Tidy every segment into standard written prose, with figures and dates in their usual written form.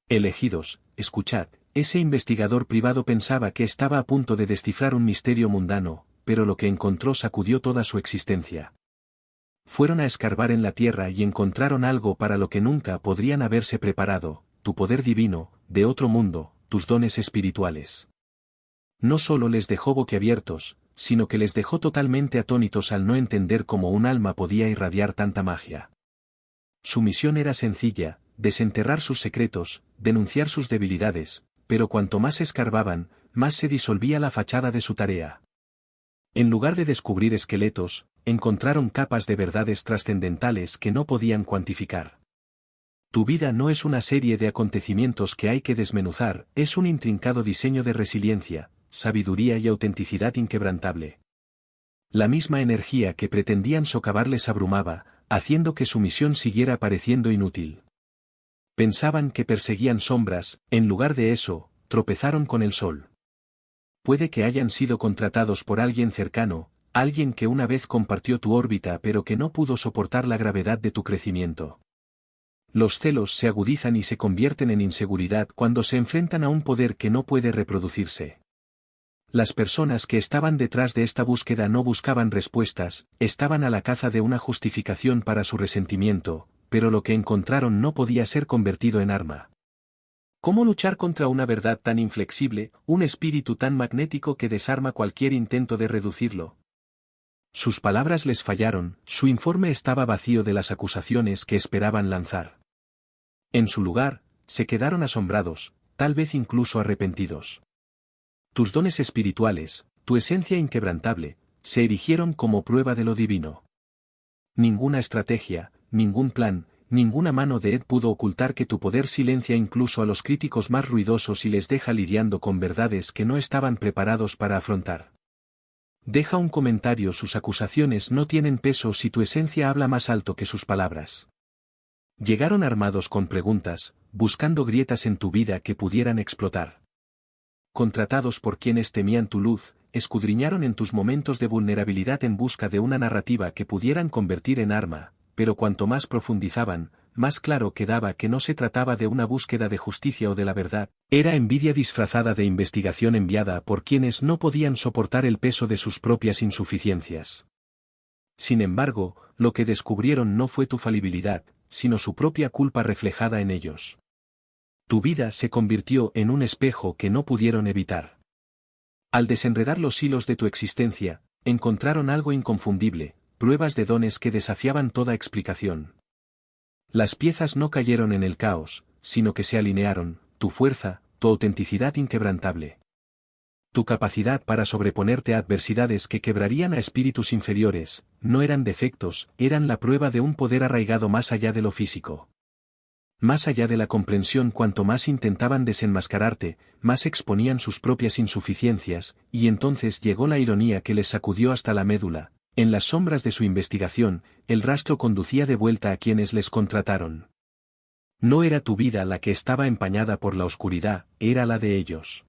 Elegidos, escuchad, ese investigador privado pensaba que estaba a punto de descifrar un misterio mundano, pero lo que encontró sacudió toda su existencia. Fueron a escarbar en la tierra y encontraron algo para lo que nunca podrían haberse preparado, tu poder divino, de otro mundo, tus dones espirituales. No solo les dejó boquiabiertos, sino que les dejó totalmente atónitos al no entender cómo un alma podía irradiar tanta magia. Su misión era sencilla, desenterrar sus secretos, denunciar sus debilidades, pero cuanto más escarbaban, más se disolvía la fachada de su tarea. En lugar de descubrir esqueletos, encontraron capas de verdades trascendentales que no podían cuantificar. Tu vida no es una serie de acontecimientos que hay que desmenuzar, es un intrincado diseño de resiliencia, sabiduría y autenticidad inquebrantable. La misma energía que pretendían socavar les abrumaba, haciendo que su misión siguiera pareciendo inútil. Pensaban que perseguían sombras, en lugar de eso, tropezaron con el sol. Puede que hayan sido contratados por alguien cercano, alguien que una vez compartió tu órbita pero que no pudo soportar la gravedad de tu crecimiento. Los celos se agudizan y se convierten en inseguridad cuando se enfrentan a un poder que no puede reproducirse. Las personas que estaban detrás de esta búsqueda no buscaban respuestas, estaban a la caza de una justificación para su resentimiento, pero lo que encontraron no podía ser convertido en arma. ¿Cómo luchar contra una verdad tan inflexible, un espíritu tan magnético que desarma cualquier intento de reducirlo? Sus palabras les fallaron, su informe estaba vacío de las acusaciones que esperaban lanzar. En su lugar, se quedaron asombrados, tal vez incluso arrepentidos. Tus dones espirituales, tu esencia inquebrantable, se erigieron como prueba de lo divino. Ninguna estrategia, ningún plan, ninguna mano de Ed pudo ocultar que tu poder silencia incluso a los críticos más ruidosos y les deja lidiando con verdades que no estaban preparados para afrontar. Deja un comentario: sus acusaciones no tienen peso si tu esencia habla más alto que sus palabras. Llegaron armados con preguntas, buscando grietas en tu vida que pudieran explotar. Contratados por quienes temían tu luz, escudriñaron en tus momentos de vulnerabilidad en busca de una narrativa que pudieran convertir en arma, pero cuanto más profundizaban, más claro quedaba que no se trataba de una búsqueda de justicia o de la verdad, era envidia disfrazada de investigación enviada por quienes no podían soportar el peso de sus propias insuficiencias. Sin embargo, lo que descubrieron no fue tu falibilidad, sino su propia culpa reflejada en ellos. Tu vida se convirtió en un espejo que no pudieron evitar. Al desenredar los hilos de tu existencia, encontraron algo inconfundible, pruebas de dones que desafiaban toda explicación. Las piezas no cayeron en el caos, sino que se alinearon, tu fuerza, tu autenticidad inquebrantable. Tu capacidad para sobreponerte a adversidades que quebrarían a espíritus inferiores, no eran defectos, eran la prueba de un poder arraigado más allá de lo físico. Más allá de la comprensión, cuanto más intentaban desenmascararte, más exponían sus propias insuficiencias, y entonces llegó la ironía que les sacudió hasta la médula. En las sombras de su investigación, el rastro conducía de vuelta a quienes les contrataron. No era tu vida la que estaba empañada por la oscuridad, era la de ellos.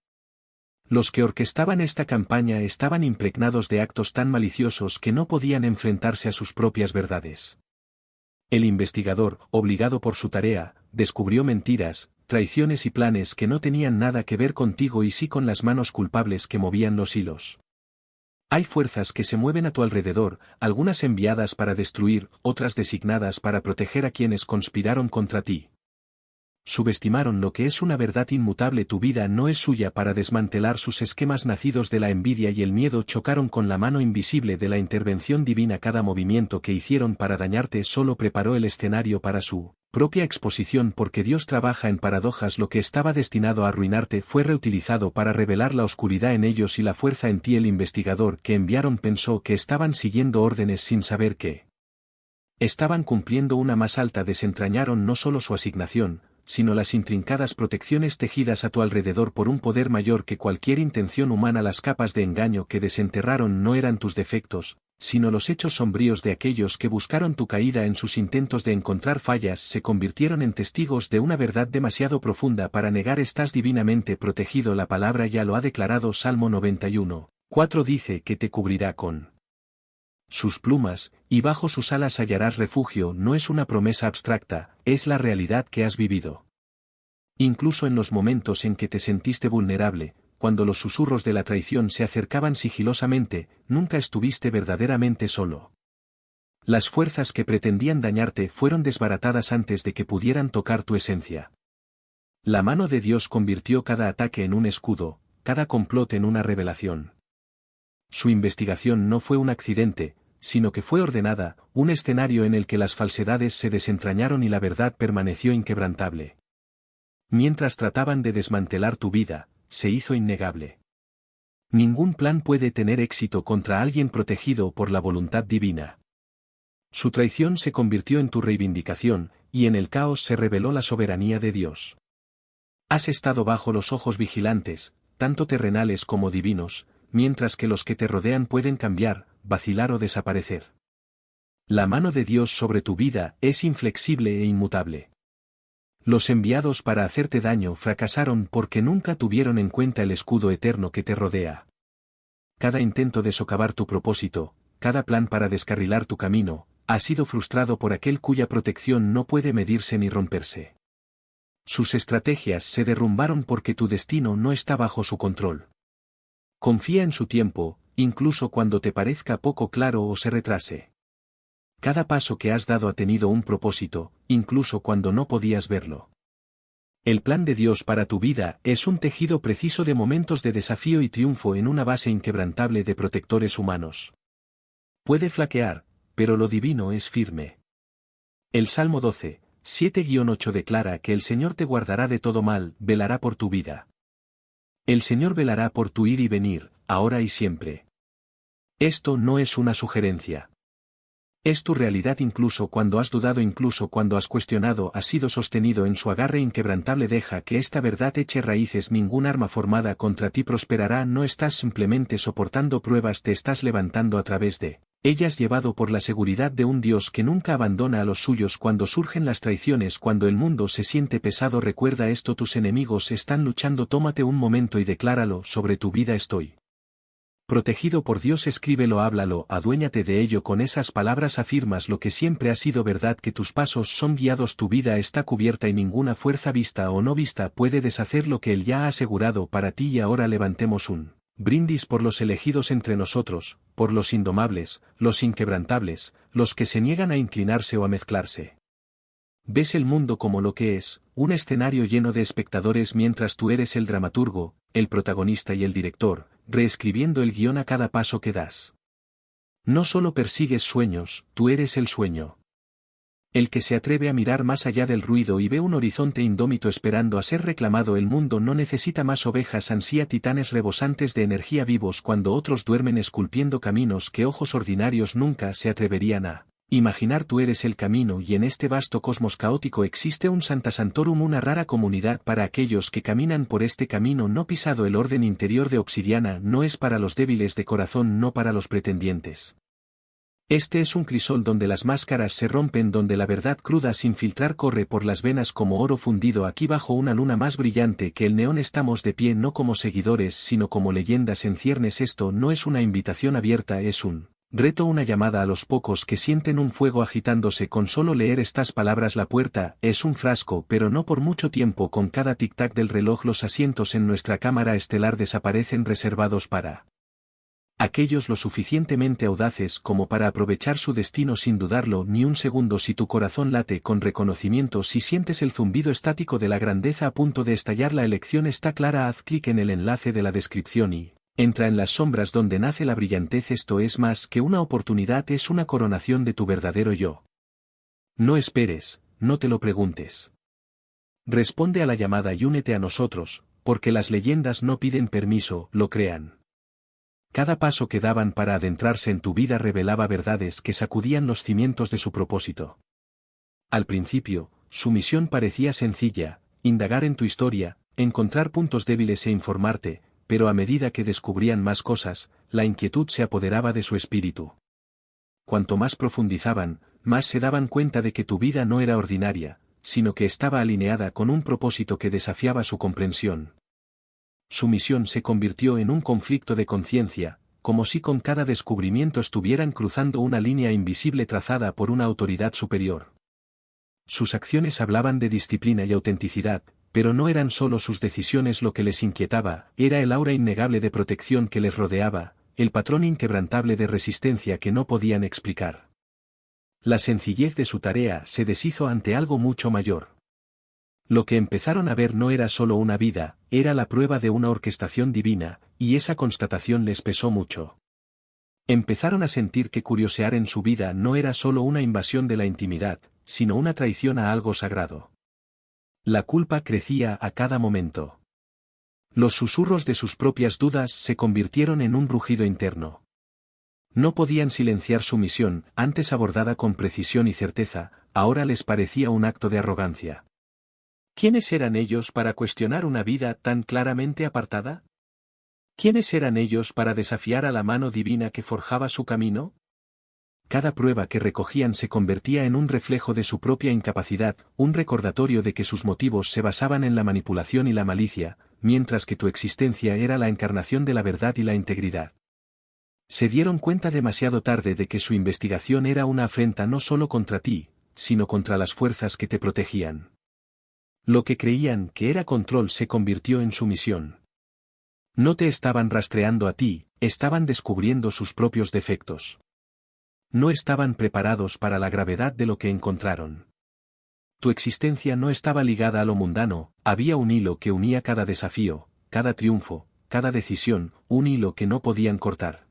Los que orquestaban esta campaña estaban impregnados de actos tan maliciosos que no podían enfrentarse a sus propias verdades. El investigador, obligado por su tarea, descubrió mentiras, traiciones y planes que no tenían nada que ver contigo y sí con las manos culpables que movían los hilos. Hay fuerzas que se mueven a tu alrededor, algunas enviadas para destruir, otras designadas para proteger a quienes conspiraron contra ti. Subestimaron lo que es una verdad inmutable: tu vida no es suya. Para desmantelar sus esquemas nacidos de la envidia y el miedo, chocaron con la mano invisible de la intervención divina. Cada movimiento que hicieron para dañarte solo preparó el escenario para su propia exposición, porque Dios trabaja en paradojas. Lo que estaba destinado a arruinarte fue reutilizado para revelar la oscuridad en ellos y la fuerza en ti. El investigador que enviaron pensó que estaban siguiendo órdenes sin saber que estaban cumpliendo una más alta. Desentrañaron no solo su asignación, sino las intrincadas protecciones tejidas a tu alrededor por un poder mayor que cualquier intención humana. Las capas de engaño que desenterraron no eran tus defectos, sino los hechos sombríos de aquellos que buscaron tu caída. En sus intentos de encontrar fallas se convirtieron en testigos de una verdad demasiado profunda para negar. Estás divinamente protegido. La palabra ya lo ha declarado. Salmo 91:4 dice que te cubrirá con sus plumas, y bajo sus alas hallarás refugio. No es una promesa abstracta, es la realidad que has vivido. Incluso en los momentos en que te sentiste vulnerable, cuando los susurros de la traición se acercaban sigilosamente, nunca estuviste verdaderamente solo. Las fuerzas que pretendían dañarte fueron desbaratadas antes de que pudieran tocar tu esencia. La mano de Dios convirtió cada ataque en un escudo, cada complot en una revelación. Su investigación no fue un accidente, sino que fue ordenada, un escenario en el que las falsedades se desentrañaron y la verdad permaneció inquebrantable. Mientras trataban de desmantelar tu vida, se hizo innegable. Ningún plan puede tener éxito contra alguien protegido por la voluntad divina. Su traición se convirtió en tu reivindicación, y en el caos se reveló la soberanía de Dios. Has estado bajo los ojos vigilantes, tanto terrenales como divinos, mientras que los que te rodean pueden cambiar, vacilar o desaparecer. La mano de Dios sobre tu vida es inflexible e inmutable. Los enviados para hacerte daño fracasaron porque nunca tuvieron en cuenta el escudo eterno que te rodea. Cada intento de socavar tu propósito, cada plan para descarrilar tu camino, ha sido frustrado por aquel cuya protección no puede medirse ni romperse. Sus estrategias se derrumbaron porque tu destino no está bajo su control. Confía en su tiempo, incluso cuando te parezca poco claro o se retrase. Cada paso que has dado ha tenido un propósito, incluso cuando no podías verlo. El plan de Dios para tu vida es un tejido preciso de momentos de desafío y triunfo en una base inquebrantable de protectores humanos. Puede flaquear, pero lo divino es firme. El Salmo 12, 7-8 declara que el Señor te guardará de todo mal, velará por tu vida. El Señor velará por tu ir y venir, ahora y siempre. Esto no es una sugerencia. Es tu realidad incluso cuando has dudado, incluso cuando has cuestionado, has sido sostenido en su agarre inquebrantable. Deja que esta verdad eche raíces. Ningún arma formada contra ti prosperará. No estás simplemente soportando pruebas, te estás levantando a través de ellas, llevado por la seguridad de un Dios que nunca abandona a los suyos cuando surgen las traiciones. Cuando el mundo se siente pesado, recuerda esto: tus enemigos están luchando. Tómate un momento y decláralo: sobre tu vida estoy protegido por Dios. Escríbelo, háblalo, aduéñate de ello. Con esas palabras afirmas lo que siempre ha sido verdad, que tus pasos son guiados, tu vida está cubierta y ninguna fuerza vista o no vista puede deshacer lo que Él ya ha asegurado para ti. Y ahora levantemos un brindis por los elegidos entre nosotros, por los indomables, los inquebrantables, los que se niegan a inclinarse o a mezclarse. Ves el mundo como lo que es, un escenario lleno de espectadores, mientras tú eres el dramaturgo, el protagonista y el director, reescribiendo el guión a cada paso que das. No solo persigues sueños, tú eres el sueño. El que se atreve a mirar más allá del ruido y ve un horizonte indómito esperando a ser reclamado. El mundo no necesita más ovejas, ansía titanes rebosantes de energía, vivos cuando otros duermen, esculpiendo caminos que ojos ordinarios nunca se atreverían a imaginar. Tú eres el camino, y en este vasto cosmos caótico existe un Santa Santorum, una rara comunidad para aquellos que caminan por este camino no pisado. El orden interior de obsidiana no es para los débiles de corazón, no para los pretendientes. Este es un crisol donde las máscaras se rompen, donde la verdad cruda sin filtrar corre por las venas como oro fundido aquí bajo una luna más brillante que el neón. Estamos de pie no como seguidores sino como leyendas en ciernes. Esto no es una invitación abierta, es un reto, una llamada a los pocos que sienten un fuego agitándose con solo leer estas palabras. La puerta es un frasco, pero no por mucho tiempo. Con cada tic-tac del reloj los asientos en nuestra cámara estelar desaparecen, reservados para aquellos lo suficientemente audaces como para aprovechar su destino sin dudarlo ni un segundo. Si tu corazón late con reconocimiento, si sientes el zumbido estático de la grandeza a punto de estallar, la elección está clara. Haz clic en el enlace de la descripción y entra en las sombras donde nace la brillantez. Esto es más que una oportunidad, es una coronación de tu verdadero yo. No esperes, no te lo preguntes. Responde a la llamada y únete a nosotros, porque las leyendas no piden permiso, lo crean. Cada paso que daban para adentrarse en tu vida revelaba verdades que sacudían los cimientos de su propósito. Al principio, su misión parecía sencilla: indagar en tu historia, encontrar puntos débiles e informarte, pero a medida que descubrían más cosas, la inquietud se apoderaba de su espíritu. Cuanto más profundizaban, más se daban cuenta de que tu vida no era ordinaria, sino que estaba alineada con un propósito que desafiaba su comprensión. Su misión se convirtió en un conflicto de conciencia, como si con cada descubrimiento estuvieran cruzando una línea invisible trazada por una autoridad superior. Sus acciones hablaban de disciplina y autenticidad, Pero no eran solo sus decisiones lo que les inquietaba, era el aura innegable de protección que les rodeaba, el patrón inquebrantable de resistencia que no podían explicar. La sencillez de su tarea se deshizo ante algo mucho mayor. Lo que empezaron a ver no era solo una vida, era la prueba de una orquestación divina, y esa constatación les pesó mucho. Empezaron a sentir que curiosear en su vida no era solo una invasión de la intimidad, sino una traición a algo sagrado. La culpa crecía a cada momento. Los susurros de sus propias dudas se convirtieron en un rugido interno. No podían silenciar su misión, antes abordada con precisión y certeza, ahora les parecía un acto de arrogancia. ¿Quiénes eran ellos para cuestionar una vida tan claramente apartada? ¿Quiénes eran ellos para desafiar a la mano divina que forjaba su camino? Cada prueba que recogían se convertía en un reflejo de su propia incapacidad, un recordatorio de que sus motivos se basaban en la manipulación y la malicia, mientras que tu existencia era la encarnación de la verdad y la integridad. Se dieron cuenta demasiado tarde de que su investigación era una afrenta no solo contra ti, sino contra las fuerzas que te protegían. Lo que creían que era control se convirtió en sumisión. No te estaban rastreando a ti, estaban descubriendo sus propios defectos. No estaban preparados para la gravedad de lo que encontraron. Tu existencia no estaba ligada a lo mundano, había un hilo que unía cada desafío, cada triunfo, cada decisión, un hilo que no podían cortar.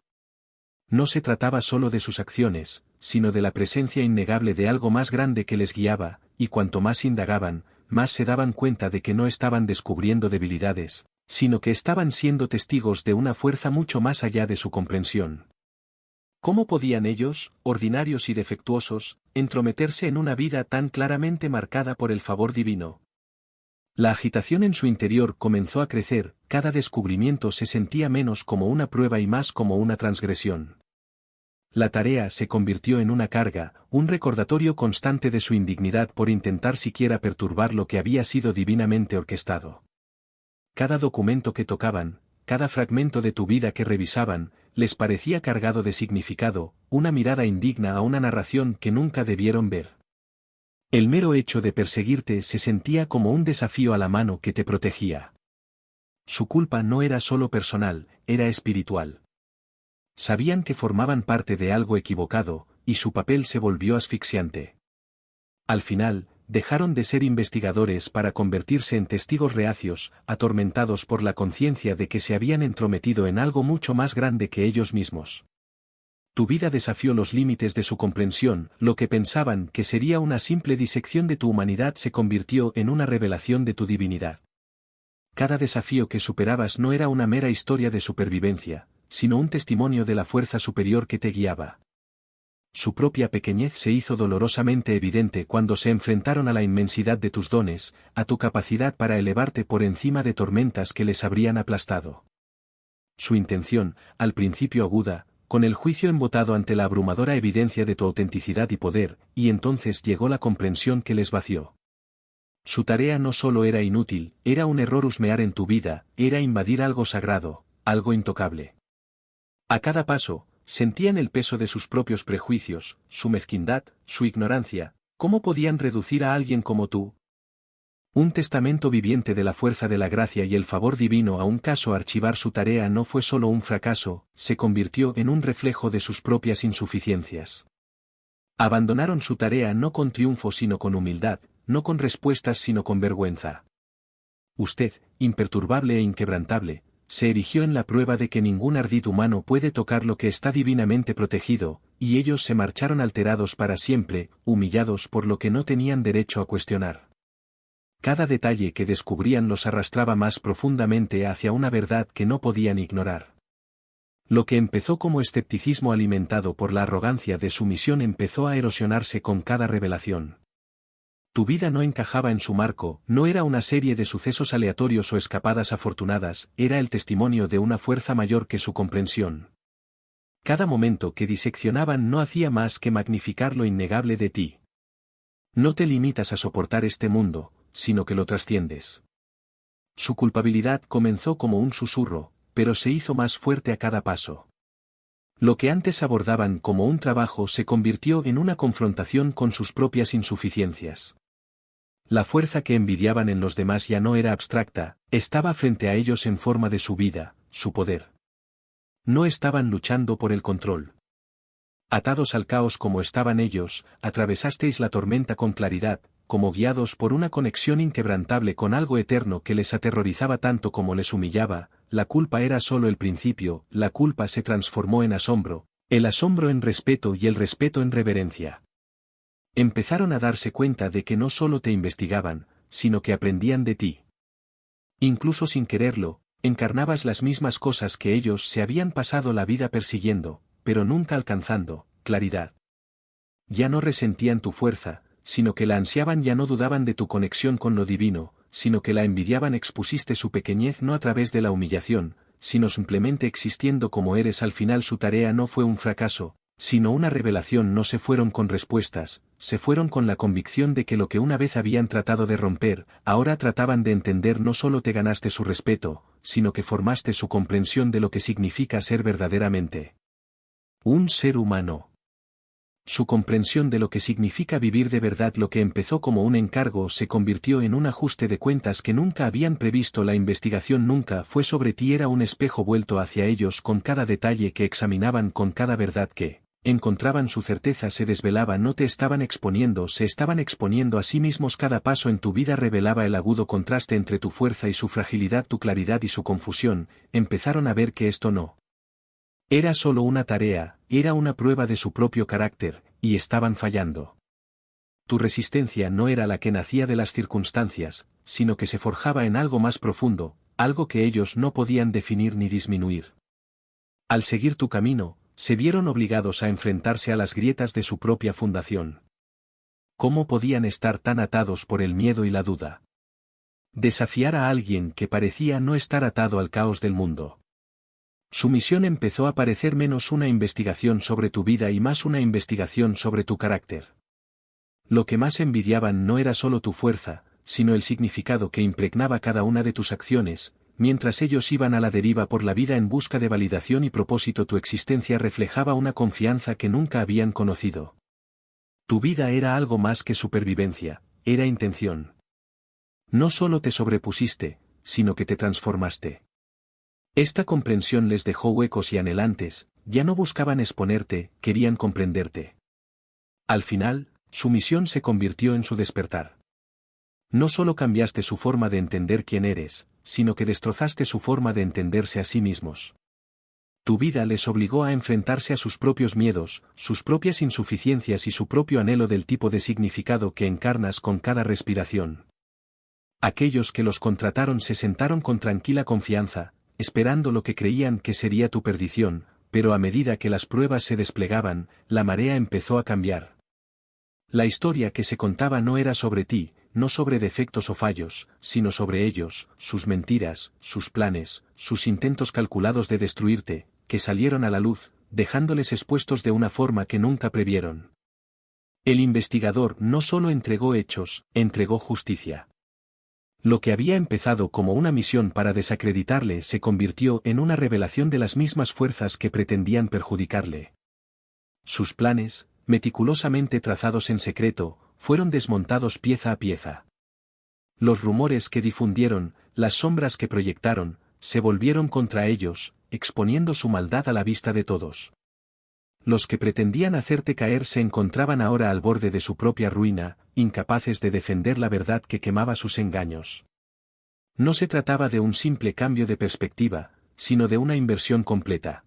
No se trataba solo de sus acciones, sino de la presencia innegable de algo más grande que les guiaba, y cuanto más indagaban, más se daban cuenta de que no estaban descubriendo debilidades, sino que estaban siendo testigos de una fuerza mucho más allá de su comprensión. ¿Cómo podían ellos, ordinarios y defectuosos, entrometerse en una vida tan claramente marcada por el favor divino? La agitación en su interior comenzó a crecer, cada descubrimiento se sentía menos como una prueba y más como una transgresión. La tarea se convirtió en una carga, un recordatorio constante de su indignidad por intentar siquiera perturbar lo que había sido divinamente orquestado. Cada documento que tocaban, cada fragmento de tu vida que revisaban, les parecía cargado de significado, una mirada indigna a una narración que nunca debieron ver. El mero hecho de perseguirte se sentía como un desafío a la mano que te protegía. Su culpa no era solo personal, era espiritual. Sabían que formaban parte de algo equivocado, y su papel se volvió asfixiante. Al final, dejaron de ser investigadores para convertirse en testigos reacios, atormentados por la conciencia de que se habían entrometido en algo mucho más grande que ellos mismos. Tu vida desafió los límites de su comprensión, lo que pensaban que sería una simple disección de tu humanidad se convirtió en una revelación de tu divinidad. Cada desafío que superabas no era una mera historia de supervivencia, sino un testimonio de la fuerza superior que te guiaba. Su propia pequeñez se hizo dolorosamente evidente cuando se enfrentaron a la inmensidad de tus dones, a tu capacidad para elevarte por encima de tormentas que les habrían aplastado. Su intención, al principio aguda, con el juicio embotado ante la abrumadora evidencia de tu autenticidad y poder, y entonces llegó la comprensión que les vació. Su tarea no solo era inútil, era un error husmear en tu vida, era invadir algo sagrado, algo intocable. A cada paso, sentían el peso de sus propios prejuicios, su mezquindad, su ignorancia. ¿Cómo podían reducir a alguien como tú? Un testamento viviente de la fuerza de la gracia y el favor divino a un caso. Archivar su tarea no fue solo un fracaso, se convirtió en un reflejo de sus propias insuficiencias. Abandonaron su tarea no con triunfo sino con humildad, no con respuestas sino con vergüenza. Usted, imperturbable e inquebrantable, se erigió en la prueba de que ningún ardid humano puede tocar lo que está divinamente protegido, y ellos se marcharon alterados para siempre, humillados por lo que no tenían derecho a cuestionar. Cada detalle que descubrían los arrastraba más profundamente hacia una verdad que no podían ignorar. Lo que empezó como escepticismo alimentado por la arrogancia de su misión empezó a erosionarse con cada revelación. Tu vida no encajaba en su marco, no era una serie de sucesos aleatorios o escapadas afortunadas, era el testimonio de una fuerza mayor que su comprensión. Cada momento que diseccionaban no hacía más que magnificar lo innegable de ti. No te limitas a soportar este mundo, sino que lo trasciendes. Su culpabilidad comenzó como un susurro, pero se hizo más fuerte a cada paso. Lo que antes abordaban como un trabajo se convirtió en una confrontación con sus propias insuficiencias. La fuerza que envidiaban en los demás ya no era abstracta, estaba frente a ellos en forma de su vida, su poder. No estaban luchando por el control. Atados al caos como estaban ellos, atravesasteis la tormenta con claridad, como guiados por una conexión inquebrantable con algo eterno que les aterrorizaba tanto como les humillaba. La culpa era solo el principio, la culpa se transformó en asombro, el asombro en respeto y el respeto en reverencia. Empezaron a darse cuenta de que no solo te investigaban, sino que aprendían de ti. Incluso sin quererlo, encarnabas las mismas cosas que ellos se habían pasado la vida persiguiendo, pero nunca alcanzando: claridad. Ya no resentían tu fuerza, sino que la ansiaban. Ya no dudaban de tu conexión con lo divino, sino que la envidiaban. Expusiste su pequeñez no a través de la humillación, sino simplemente existiendo como eres. Al final su tarea no fue un fracaso, sino una revelación. No se fueron con respuestas, se fueron con la convicción de que lo que una vez habían tratado de romper, ahora trataban de entender. No solo te ganaste su respeto, sino que formaste su comprensión de lo que significa ser verdaderamente un ser humano. Su comprensión de lo que significa vivir de verdad. Lo que empezó como un encargo se convirtió en un ajuste de cuentas que nunca habían previsto. La investigación nunca fue sobre ti, era un espejo vuelto hacia ellos. Con cada detalle que examinaban, con cada verdad que encontraban, su certeza se desvelaba. No te estaban exponiendo, se estaban exponiendo a sí mismos. Cada paso en tu vida revelaba el agudo contraste entre tu fuerza y su fragilidad, tu claridad y su confusión. Empezaron a ver que esto no era solo una tarea, era una prueba de su propio carácter, y estaban fallando. Tu resistencia no era la que nacía de las circunstancias, sino que se forjaba en algo más profundo, algo que ellos no podían definir ni disminuir. Al seguir tu camino, se vieron obligados a enfrentarse a las grietas de su propia fundación. ¿Cómo podían estar tan atados por el miedo y la duda? Desafiar a alguien que parecía no estar atado al caos del mundo. Su misión empezó a parecer menos una investigación sobre tu vida y más una investigación sobre tu carácter. Lo que más envidiaban no era solo tu fuerza, sino el significado que impregnaba cada una de tus acciones. Mientras ellos iban a la deriva por la vida en busca de validación y propósito, tu existencia reflejaba una confianza que nunca habían conocido. Tu vida era algo más que supervivencia, era intención. No solo te sobrepusiste, sino que te transformaste. Esta comprensión les dejó huecos y anhelantes. Ya no buscaban exponerte, querían comprenderte. Al final, su misión se convirtió en su despertar. No solo cambiaste su forma de entender quién eres, sino que destrozaste su forma de entenderse a sí mismos. Tu vida les obligó a enfrentarse a sus propios miedos, sus propias insuficiencias y su propio anhelo del tipo de significado que encarnas con cada respiración. Aquellos que los contrataron se sentaron con tranquila confianza, esperando lo que creían que sería tu perdición, pero a medida que las pruebas se desplegaban, la marea empezó a cambiar. La historia que se contaba no era sobre ti, no sobre defectos o fallos, sino sobre ellos, sus mentiras, sus planes, sus intentos calculados de destruirte, que salieron a la luz, dejándoles expuestos de una forma que nunca previeron. El investigador no solo entregó hechos, entregó justicia. Lo que había empezado como una misión para desacreditarle se convirtió en una revelación de las mismas fuerzas que pretendían perjudicarle. Sus planes, meticulosamente trazados en secreto, fueron desmontados pieza a pieza. Los rumores que difundieron, las sombras que proyectaron, se volvieron contra ellos, exponiendo su maldad a la vista de todos. Los que pretendían hacerte caer se encontraban ahora al borde de su propia ruina, incapaces de defender la verdad que quemaba sus engaños. No se trataba de un simple cambio de perspectiva, sino de una inversión completa.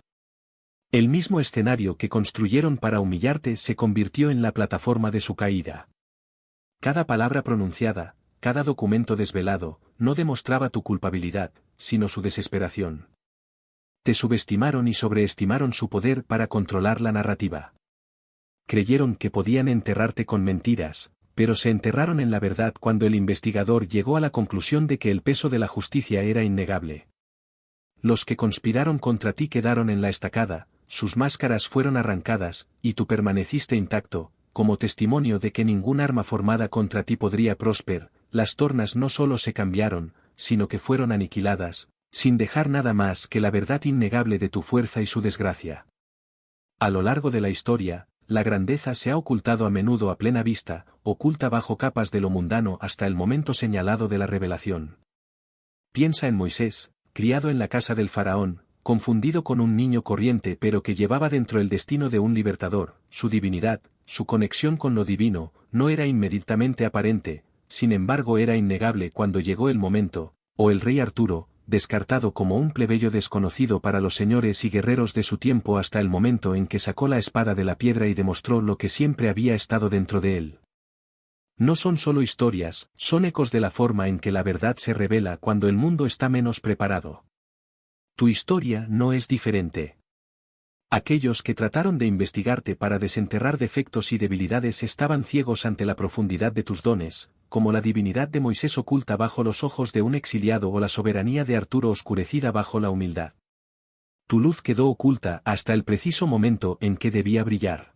El mismo escenario que construyeron para humillarte se convirtió en la plataforma de su caída. Cada palabra pronunciada, cada documento desvelado, no demostraba tu culpabilidad, sino su desesperación. Te subestimaron y sobreestimaron su poder para controlar la narrativa. Creyeron que podían enterrarte con mentiras, pero se enterraron en la verdad cuando el investigador llegó a la conclusión de que el peso de la justicia era innegable. Los que conspiraron contra ti quedaron en la estacada, sus máscaras fueron arrancadas, y tú permaneciste intacto, como testimonio de que ningún arma formada contra ti podría prosperar. Las tornas no solo se cambiaron, sino que fueron aniquiladas, sin dejar nada más que la verdad innegable de tu fuerza y su desgracia. A lo largo de la historia, la grandeza se ha ocultado a menudo a plena vista, oculta bajo capas de lo mundano hasta el momento señalado de la revelación. Piensa en Moisés, criado en la casa del faraón, confundido con un niño corriente pero que llevaba dentro el destino de un libertador, su divinidad, su conexión con lo divino, no era inmediatamente aparente, sin embargo era innegable cuando llegó el momento, o el rey Arturo, descartado como un plebeyo desconocido para los señores y guerreros de su tiempo hasta el momento en que sacó la espada de la piedra y demostró lo que siempre había estado dentro de él. No son solo historias, son ecos de la forma en que la verdad se revela cuando el mundo está menos preparado. Tu historia no es diferente. Aquellos que trataron de investigarte para desenterrar defectos y debilidades estaban ciegos ante la profundidad de tus dones, como la divinidad de Moisés oculta bajo los ojos de un exiliado o la soberanía de Arturo oscurecida bajo la humildad. Tu luz quedó oculta hasta el preciso momento en que debía brillar.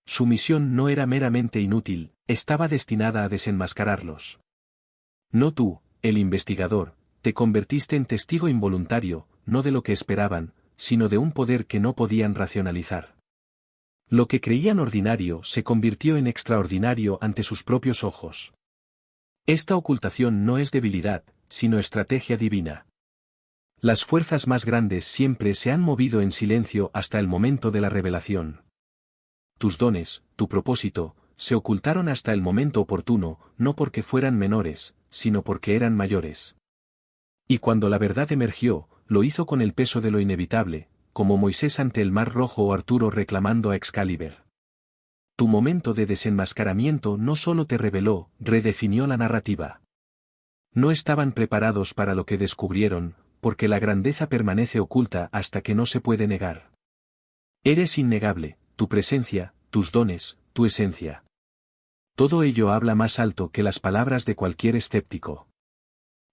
Su misión no era meramente inútil, estaba destinada a desenmascararlos. No tú, el investigador, te convertiste en testigo involuntario, no de lo que esperaban, sino de un poder que no podían racionalizar. Lo que creían ordinario se convirtió en extraordinario ante sus propios ojos. Esta ocultación no es debilidad, sino estrategia divina. Las fuerzas más grandes siempre se han movido en silencio hasta el momento de la revelación. Tus dones, tu propósito, se ocultaron hasta el momento oportuno, no porque fueran menores, sino porque eran mayores. Y cuando la verdad emergió, lo hizo con el peso de lo inevitable, como Moisés ante el Mar Rojo o Arturo reclamando a Excalibur. Tu momento de desenmascaramiento no solo te reveló, redefinió la narrativa. No estaban preparados para lo que descubrieron, porque la grandeza permanece oculta hasta que no se puede negar. Eres innegable, tu presencia, tus dones, tu esencia. Todo ello habla más alto que las palabras de cualquier escéptico.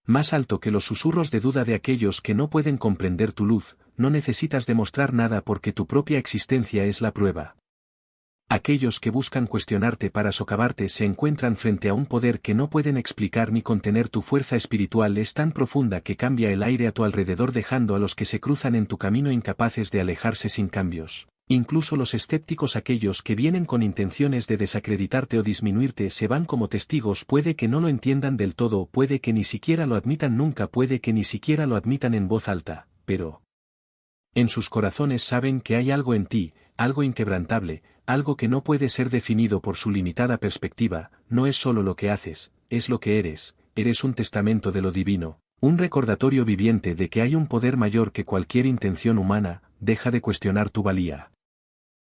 Más alto que los susurros de duda de aquellos que no pueden comprender tu luz, no necesitas demostrar nada porque tu propia existencia es la prueba. Aquellos que buscan cuestionarte para socavarte se encuentran frente a un poder que no pueden explicar ni contener. Tu fuerza espiritual es tan profunda que cambia el aire a tu alrededor dejando a los que se cruzan en tu camino incapaces de alejarse sin cambios. Incluso los escépticos, aquellos que vienen con intenciones de desacreditarte o disminuirte, se van como testigos. Puede que no lo entiendan del todo, puede que ni siquiera lo admitan nunca, puede que ni siquiera lo admitan en voz alta, pero en sus corazones saben que hay algo en ti, algo inquebrantable, algo que no puede ser definido por su limitada perspectiva. No es solo lo que haces, es lo que eres un testamento de lo divino, un recordatorio viviente de que hay un poder mayor que cualquier intención humana. Deja de cuestionar tu valía.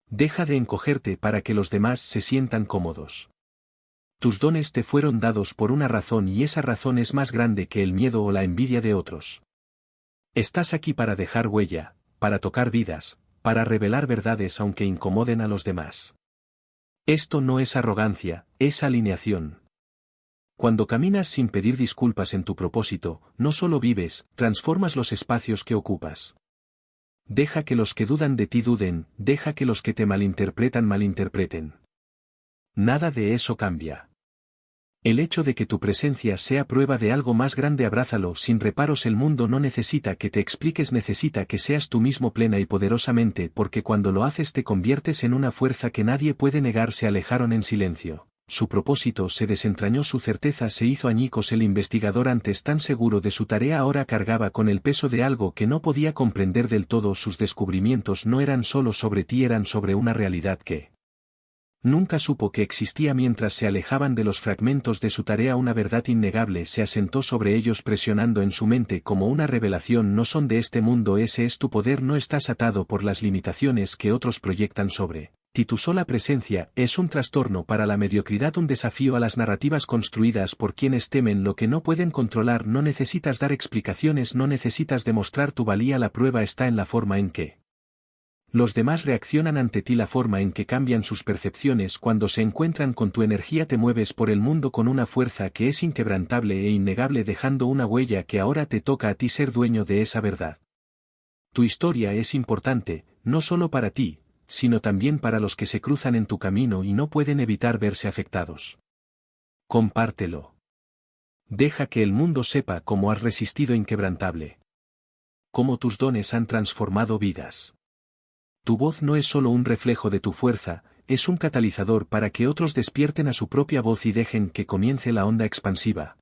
Deja de encogerte para que los demás se sientan cómodos. Tus dones te fueron dados por una razón y esa razón es más grande que el miedo o la envidia de otros. Estás aquí para dejar huella, para tocar vidas, para revelar verdades aunque incomoden a los demás. Esto no es arrogancia, es alineación. Cuando caminas sin pedir disculpas en tu propósito, no solo vives, transformas los espacios que ocupas. Deja que los que dudan de ti duden, deja que los que te malinterpretan malinterpreten. Nada de eso cambia. El hecho de que tu presencia sea prueba de algo más grande, abrázalo sin reparos. El mundo no necesita que te expliques, necesita que seas tú mismo plena y poderosamente, porque cuando lo haces te conviertes en una fuerza que nadie puede negar. Se alejaron en silencio. Su propósito se desentrañó, su certeza se hizo añicos. El investigador, antes tan seguro de su tarea, ahora cargaba con el peso de algo que no podía comprender del todo. Sus descubrimientos no eran solo sobre ti, eran sobre una realidad que nunca supo que existía. Mientras se alejaban de los fragmentos de su tarea, una verdad innegable se asentó sobre ellos, presionando en su mente como una revelación. No son de este mundo, ese es tu poder, no estás atado por las limitaciones que otros proyectan sobre ti. Tu sola presencia es un trastorno para la mediocridad, un desafío a las narrativas construidas por quienes temen lo que no pueden controlar. No necesitas dar explicaciones, no necesitas demostrar tu valía, la prueba está en la forma en que los demás reaccionan ante ti, la forma en que cambian sus percepciones cuando se encuentran con tu energía. Te mueves por el mundo con una fuerza que es inquebrantable e innegable, dejando una huella que ahora te toca a ti ser dueño de esa verdad. Tu historia es importante, no solo para ti, sino también para los que se cruzan en tu camino y no pueden evitar verse afectados. Compártelo. Deja que el mundo sepa cómo has resistido inquebrantable. Cómo tus dones han transformado vidas. Tu voz no es solo un reflejo de tu fuerza, es un catalizador para que otros despierten a su propia voz y dejen que comience la onda expansiva.